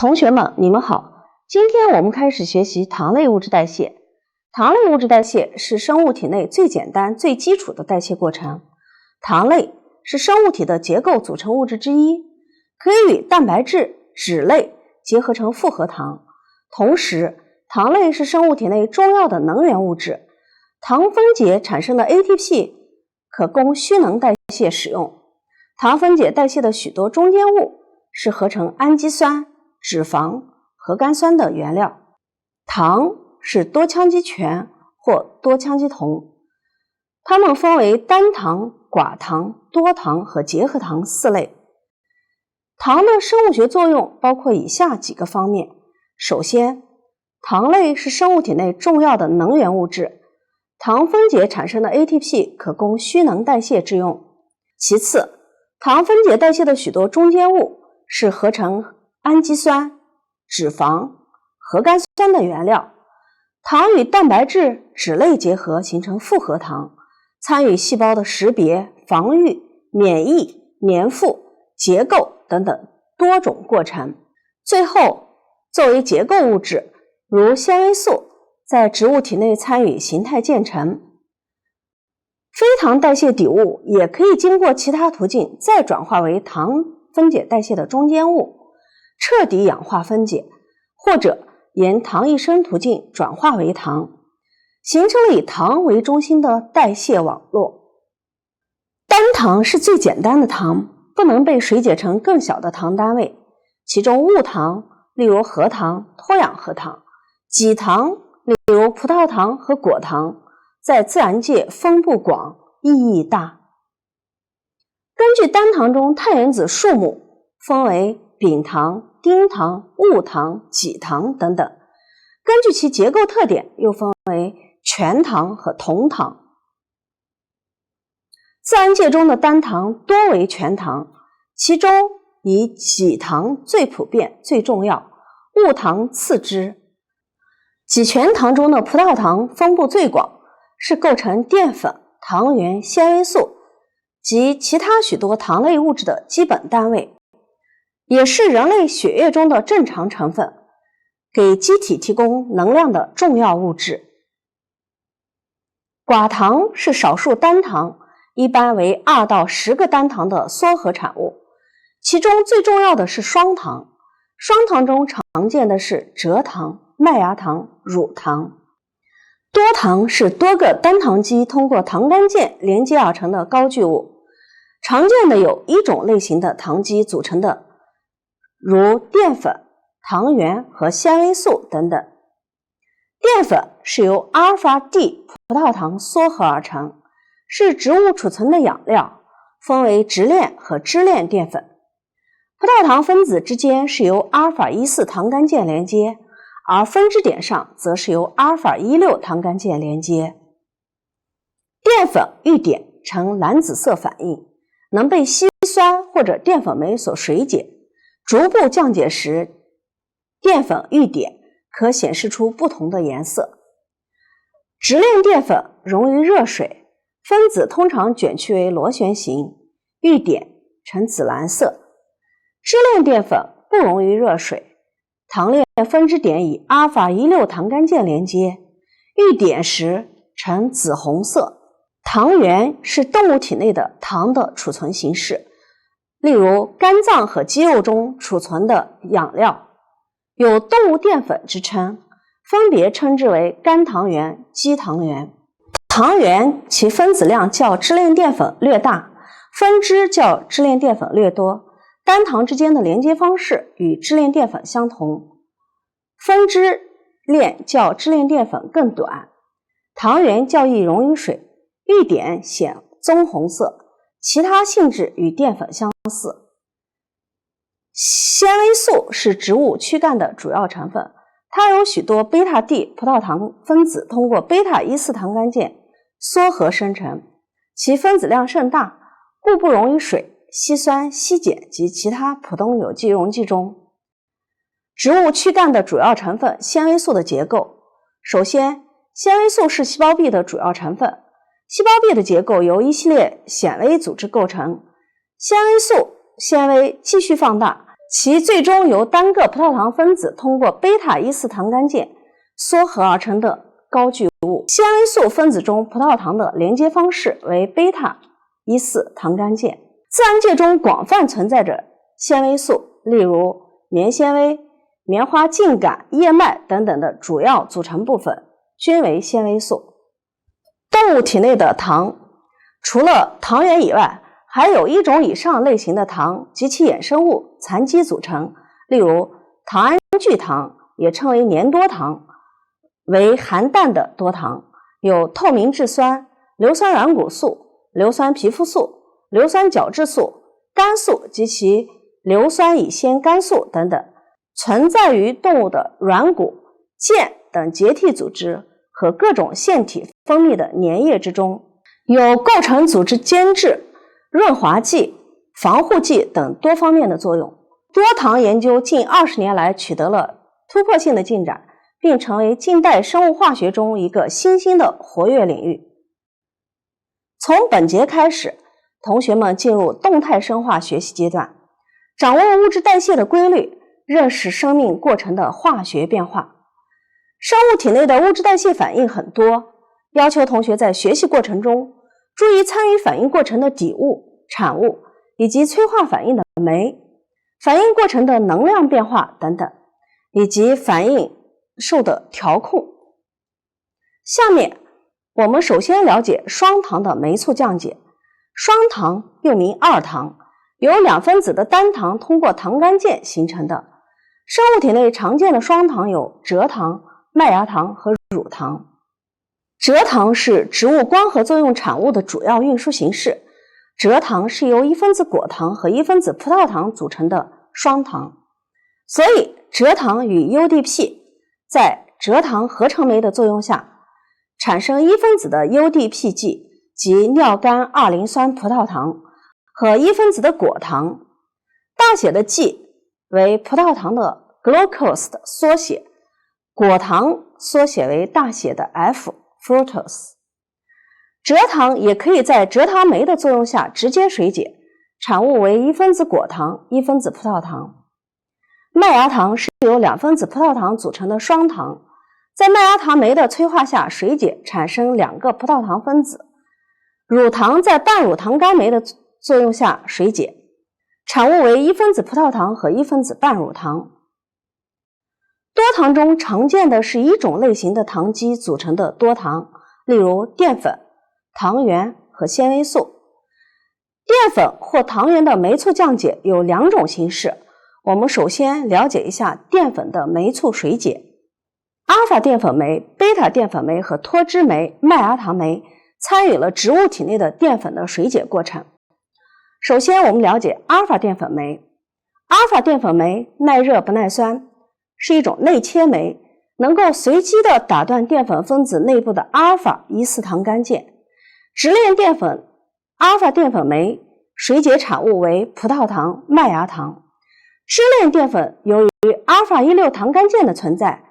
同学们，你们好。今天我们开始学习糖类物质代谢。糖类物质代谢是生物体内最简单、最基础的代谢过程。糖类是生物体的结构组成物质之一，可以与蛋白质、脂类结合成复合糖。同时，糖类是生物体内重要的能源物质。糖分解产生的 ATP 可供虚能代谢使用。糖分解代谢的许多中间物是合成氨基酸、脂肪、核苷酸的原料。糖是多羟基醛或多羟基酮，它们分为单糖、寡糖、多糖和结合糖4类。糖的生物学作用包括以下几个方面。首先，糖类是生物体内重要的能源物质，糖分解产生的 ATP 可供虚能代谢之用。其次，糖分解代谢的许多中间物是合成氨基酸、脂肪、核苷酸的原料。糖与蛋白质、脂类结合形成复合糖，参与细胞的识别、防御、免疫、粘附、结构等等多种过程。最后，作为结构物质，如纤维素，在植物体内参与形态键程。非糖代谢底物也可以经过其他途径再转化为糖分解代谢的中间物，彻底氧化分解，或者沿糖异生途径转化为糖，形成了以糖为中心的代谢网络。单糖是最简单的糖，不能被水解成更小的糖单位，其中物糖，例如核糖、脱氧核糖；己糖，例如葡萄糖和果糖，在自然界分布广，意义大。根据单糖中碳原子数目，分为丙糖、丁糖、戊糖、己糖等等，根据其结构特点又分为全糖和同糖。自然界中的单糖多为全糖，其中以己糖最普遍、最重要，戊糖次之。己醛糖中的葡萄糖分布最广，是构成淀粉、糖原、纤维素及其他许多糖类物质的基本单位，也是人类血液中的正常成分，给机体提供能量的重要物质。寡糖是少数单糖，一般为2到10个单糖的缩合产物，其中最重要的是双糖。双糖中常见的是蔗糖、麦芽糖、乳糖。多糖是多个单糖基通过糖苷键连接而成的高聚物，常见的有一种类型的糖基组成的，如淀粉、糖原和纤维素等等。淀粉是由阿尔法 D 葡萄糖缩合而成，是植物储存的养料，分为直链和支链淀粉。葡萄糖分子之间是由阿尔法14糖苷键连接，而分支点上则是由阿尔法16糖苷键连接。淀粉遇碘呈蓝紫色反应，能被硒酸或者淀粉酶所水解，逐步降解时，淀粉遇碘可显示出不同的颜色。直链淀粉溶于热水，分子通常卷曲为螺旋形，遇碘呈紫蓝色。支链淀粉不溶于热水，糖链分支点以阿尔法16糖苷键连接，遇碘时呈紫红色。糖原是动物体内的糖的储存形式，例如肝脏和肌肉中储存的养料，有动物淀粉之称，分别称之为肝糖原、肌糖原。糖原其分子量较支链淀粉略大，分支较支链淀粉略多，单糖之间的连接方式与支链淀粉相同，分支链较支链淀粉更短，糖原较易溶于水，遇碘显棕红色，其他性质与淀粉相似。纤维素是植物躯干的主要成分，它有许多贝塔 D 葡萄糖分子通过贝塔14糖苷键缩合生成，其分子量甚大，故不溶于水、硒酸、硒碱及其他普通有机溶剂中。植物躯干的主要成分纤维素的结构。首先，纤维素是细胞壁的主要成分。细胞壁的结构由一系列纤维组织构成，纤维素纤维继续放大，其最终由单个葡萄糖分子通过贝塔一四糖苷键缩合而成的高聚物。纤维素分子中葡萄糖的连接方式为贝塔一四糖苷键。自然界中广泛存在着纤维素，例如棉纤维、棉花茎秆、叶脉等等的主要组成部分均为纤维素。动物体内的糖除了糖原以外，还有一种以上类型的糖及其衍生物残基组成，例如糖胺聚糖也称为粘多糖，为含氮的多糖，有透明质酸、硫酸软骨素、硫酸皮肤素、硫酸角质素、肝素及其硫酸乙酰肝素等等，存在于动物的软骨、腱等结缔组织和各种腺体分泌的粘液之中，有构成组织间质、润滑剂、防护剂等多方面的作用。多糖研究近20年来取得了突破性的进展，并成为近代生物化学中一个新兴的活跃领域。从本节开始，同学们进入动态生化学习阶段，掌握物质代谢的规律，认识生命过程的化学变化。生物体内的物质代谢反应很多，要求同学在学习过程中注意参与反应过程的底物、产物以及催化反应的酶、反应过程的能量变化等等，以及反应受的调控。下面我们首先了解双糖的酶促降解。双糖又名二糖，由两分子的单糖通过糖苷键形成的。生物体内常见的双糖有蔗糖、麦芽糖和乳糖。蔗糖是植物光合作用产物的主要运输形式。蔗糖是由一分子果糖和一分子葡萄糖组成的双糖，所以蔗糖与 UDP 在蔗糖合成酶的作用下产生一分子的 UDPG 及尿苷二磷酸葡萄糖和一分子的果糖。大写的 G 为葡萄糖的 glucose 的缩写，果糖缩写为大写的 F fructose。蔗糖也可以在蔗糖酶的作用下直接水解，产物为一分子果糖、一分子葡萄糖。麦芽糖是由两分子葡萄糖组成的双糖，在麦芽糖酶的催化下水解，产生两个葡萄糖分子。乳糖在半乳糖苷酶的作用下水解，产物为一分子葡萄糖和一分子半乳糖。多糖中常见的是一种类型的糖基组成的多糖，例如淀粉、糖原和纤维素。淀粉或糖原的酶促降解有两种形式，我们首先了解一下淀粉的酶促水解。阿尔法淀粉酶、贝塔淀粉酶和脱脂酶、麦芽糖酶参与了植物体内的淀粉的水解过程。首先我们了解阿尔法淀粉酶。阿尔法淀粉酶耐热不耐酸，是一种内切酶，能够随机地打断淀粉分子内部的阿尔法一四糖苷键。直链淀粉阿尔法淀粉酶水解产物为葡萄糖、麦芽糖。支链淀粉由于阿尔法一六糖苷键的存在，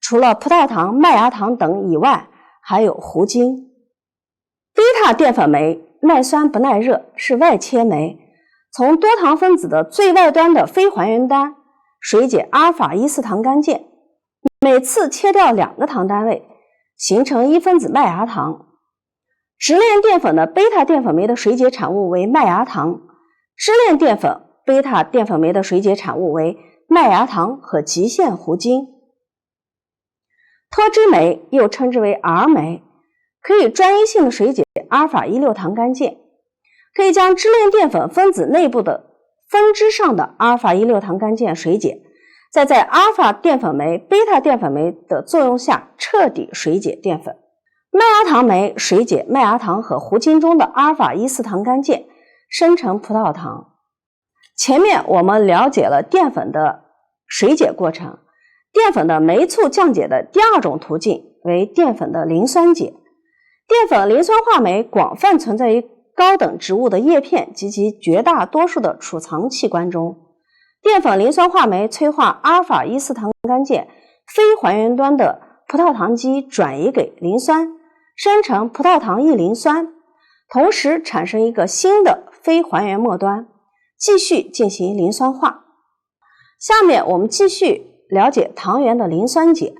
除了葡萄糖、麦芽糖等以外，还有糊精。贝塔淀粉酶耐酸不耐热，是外切酶，从多糖分子的最外端的非还原端水解阿尔法一四糖苷键，每次切掉2个糖单位，形成一分子麦芽糖。直链淀粉的贝塔淀粉酶的水解产物为麦芽糖，支链淀粉贝塔淀粉酶的水解产物为麦芽糖和极限糊精。脱脂酶又称之为 R 酶，可以专一性的水解阿尔法一六糖苷键，可以将支链淀粉分子内部的分支上的阿尔法一六糖苷键水解，再在阿尔法淀粉酶、贝塔淀粉酶的作用下彻底水解淀粉。麦芽糖酶水解麦芽糖和糊精中的阿尔法一四糖苷键，生成葡萄糖。前面我们了解了淀粉的水解过程，淀粉的酶促降解的第二种途径为淀粉的磷酸解。淀粉磷酸化酶广泛存在于高等植物的叶片及其绝大多数的储藏器官中。淀粉磷酸化酶催化阿尔法一四糖苷键非还原端的葡萄糖基转移给磷酸，生成葡萄糖异磷酸，同时产生一个新的非还原末端，继续进行磷酸化。下面我们继续了解糖原的磷酸解。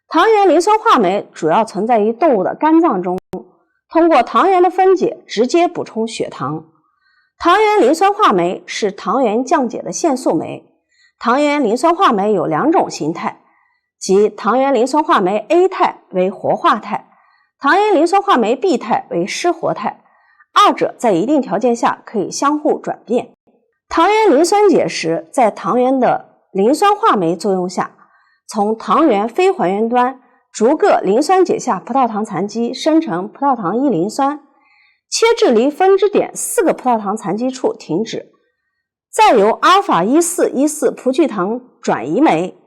糖原磷酸化酶主要存在于动物的肝脏中，通过糖原的分解直接补充血糖。糖原磷酸化酶是糖原降解的限速酶。糖原磷酸化酶有两种形态，即糖原磷酸化酶 A 肽为活化态，糖原磷酸化酶 B 肽为失活态，二者在一定条件下可以相互转变。糖原磷酸解时，在糖原的磷酸化酶作用下，从糖原非还原端逐个磷酸解下葡萄糖残基生成葡萄糖1磷酸，切至离分支点4个葡萄糖残基处停止，再由阿尔法1414葡聚糖转移酶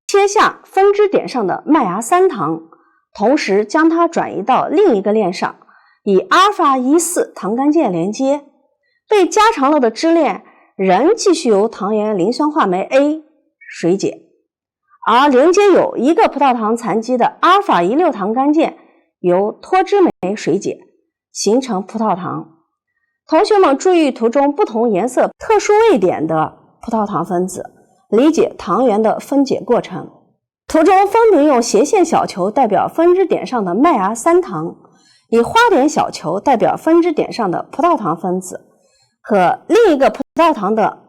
切下分支点上的麦芽3糖，同时将它转移到另一个链上，以阿尔法14糖苷键连接。被加长了的支链仍继续由糖原磷酸化酶 A 水解，而连接有一个葡萄糖残基的阿尔法16糖苷键由脱脂酶水解，形成葡萄糖。同学们注意图中不同颜色特殊位点的葡萄糖分子，理解糖原的分解过程。图中分别用斜线小球代表分支点上的麦芽3糖，以花点小球代表分支点上的葡萄糖分子，和另一个葡萄糖的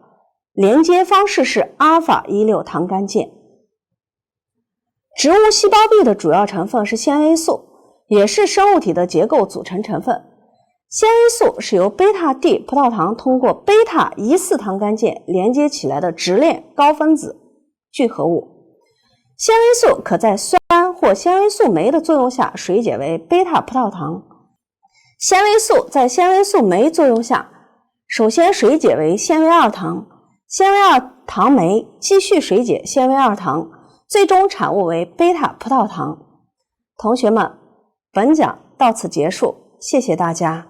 连接方式是阿尔法16糖苷键。植物细胞壁的主要成分是纤维素，也是生物体的结构组成成分。纤维素是由贝塔 D 葡萄糖通过贝塔14糖苷键连接起来的直链高分子聚合物。纤维素可在酸或纤维素酶的作用下水解为贝塔葡萄糖。纤维素在纤维素酶作用下，首先水解为纤维二糖，纤维二糖酶继续水解纤维二糖，最终产物为贝塔葡萄糖。同学们，本讲到此结束，谢谢大家。